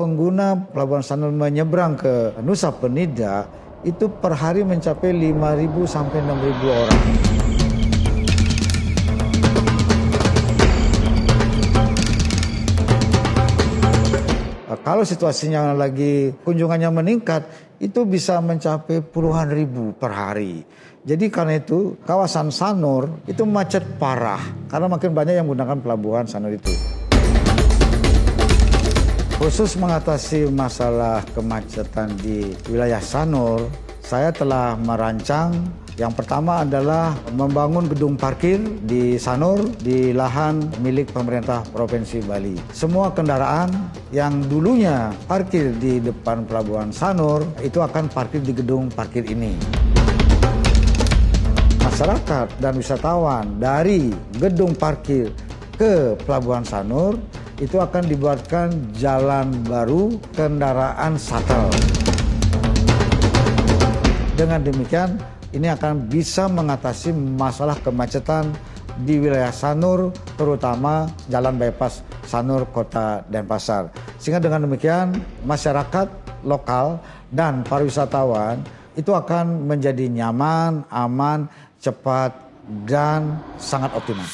pengguna Pelabuhan Sanur menyeberang ke Nusa Penida itu per hari mencapai 5.000 sampai 6.000 orang. Kalau situasinya lagi kunjungannya meningkat, itu bisa mencapai puluhan ribu per hari. Jadi karena itu kawasan Sanur itu macet parah karena makin banyak yang menggunakan pelabuhan Sanur itu. Khusus mengatasi masalah kemacetan di wilayah Sanur, saya telah merancang yang pertama adalah membangun gedung parkir di Sanur di lahan milik pemerintah Provinsi Bali. Semua kendaraan yang dulunya parkir di depan Pelabuhan Sanur itu akan parkir di gedung parkir ini. Masyarakat dan wisatawan dari gedung parkir ke Pelabuhan Sanur itu akan dibuatkan jalan baru kendaraan shuttle. Dengan demikian, ini akan bisa mengatasi masalah kemacetan di wilayah Sanur, terutama jalan bypass Sanur Kota Denpasar. Sehingga dengan demikian, masyarakat lokal dan para wisatawan itu akan menjadi nyaman, aman, cepat, dan sangat optimal.